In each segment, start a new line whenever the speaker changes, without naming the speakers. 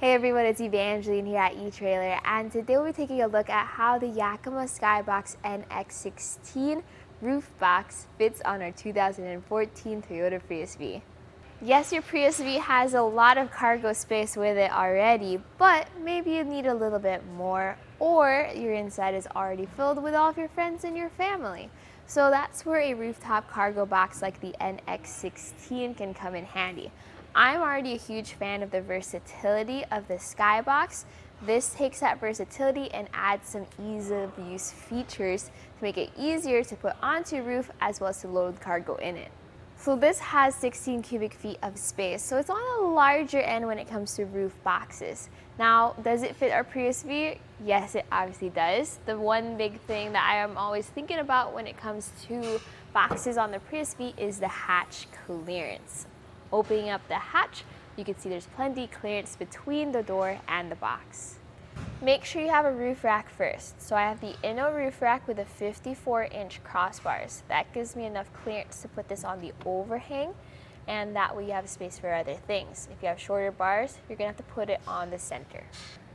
Hey everyone, it's Evangeline here at eTrailer, and today we'll be taking a look at how the Yakima SkyBox NX16 Roof Box fits on our 2014 Toyota Prius V. Yes, your Prius V has a lot of cargo space with it already, but maybe you need a little bit more, or your inside is already filled with all of your friends and your family. So that's where a rooftop cargo box like the NX16 can come in handy. I'm already a huge fan of the versatility of the SkyBox. This takes that versatility and adds some ease of use features to make it easier to put onto your roof as well as to load cargo in it. So this has 16 cubic feet of space, so it's on the larger end when it comes to roof boxes. Now, does it fit our Prius V? Yes, it obviously does. The one big thing that I am always thinking about when it comes to boxes on the Prius V is the hatch clearance. Opening up the hatch, you can see there's plenty clearance between the door and the box. Make sure you have a roof rack first. So I have the Inno roof rack with a 54-inch crossbars. That gives me enough clearance to put this on the overhang, and that way you have space for other things. If you have shorter bars, you're gonna have to put it on the center.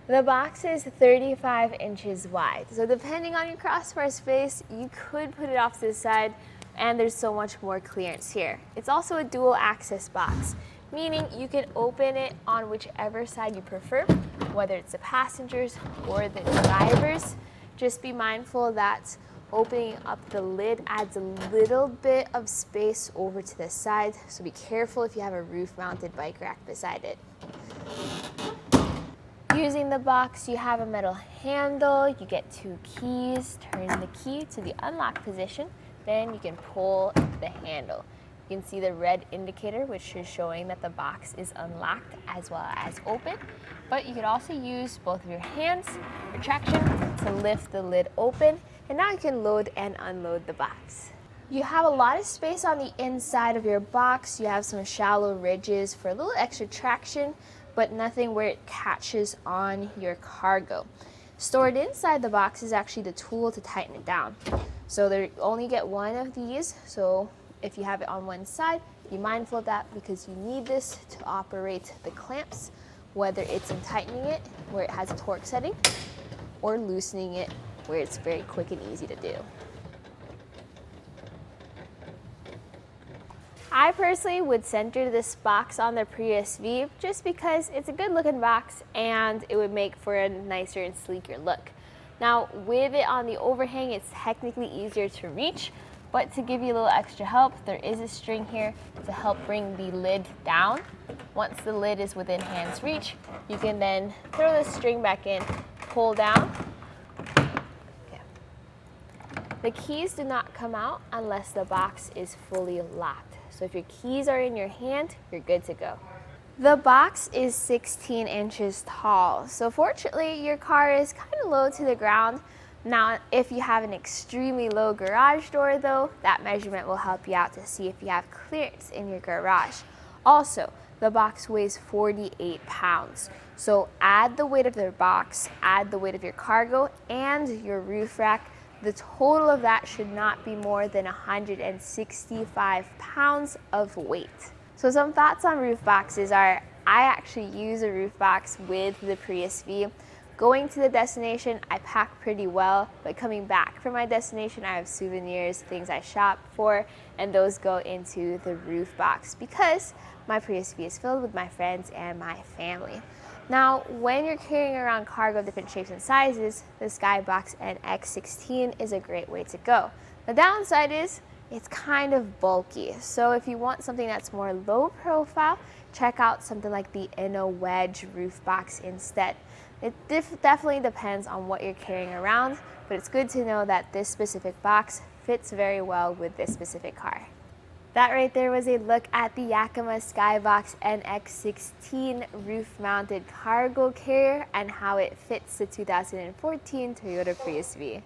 The box is 35 inches wide, so depending on your crossbar space, you could put it off to the side, and there's so much more clearance here. It's also a dual access box, meaning you can open it on whichever side you prefer, whether it's the passengers or the drivers. Just be mindful that opening up the lid adds a little bit of space over to the side, so be careful if you have a roof-mounted bike rack beside it. Using the box, you have a metal handle, you get 2 keys, turn the key to the unlock position, then you can pull the handle. You can see the red indicator, which is showing that the box is unlocked as well as open. But you can also use both of your hands, your traction, to lift the lid open. And now you can load and unload the box. You have a lot of space on the inside of your box. You have some shallow ridges for a little extra traction, but nothing where it catches on your cargo. Stored inside the box is actually the tool to tighten it down. So you only get one of these, so if you have it on one side, be mindful of that because you need this to operate the clamps, whether it's in tightening it where it has a torque setting or loosening it where it's very quick and easy to do. I personally would center this box on the Prius V just because it's a good looking box and it would make for a nicer and sleeker look. Now with it on the overhang, it's technically easier to reach, but to give you a little extra help, there is a string here to help bring the lid down. Once the lid is within hand's reach, you can then throw the string back in, pull down. Okay. The keys do not come out unless the box is fully locked. So if your keys are in your hand, you're good to go. The box is 16 inches tall, so fortunately your car is kind of low to the ground. Now, if you have an extremely low garage door though, that measurement will help you out to see if you have clearance in your garage. Also, the box weighs 48 pounds. So add the weight of the box, add the weight of your cargo and your roof rack. The total of that should not be more than 165 pounds of weight. So some thoughts on roof boxes are, I actually use a roof box with the Prius V. Going to the destination, I pack pretty well, but coming back from my destination, I have souvenirs, things I shop for, and those go into the roof box because my Prius V is filled with my friends and my family. Now, when you're carrying around cargo of different shapes and sizes, the SkyBox NX16 is a great way to go. The downside is it's kind of bulky, so if you want something that's more low profile, check out something like the Inno Wedge Roof Box instead. It definitely depends on what you're carrying around, but it's good to know that this specific box fits very well with this specific car. That right there was a look at the Yakima SkyBox NX16 roof-mounted cargo carrier and how it fits the 2014 Toyota Prius V.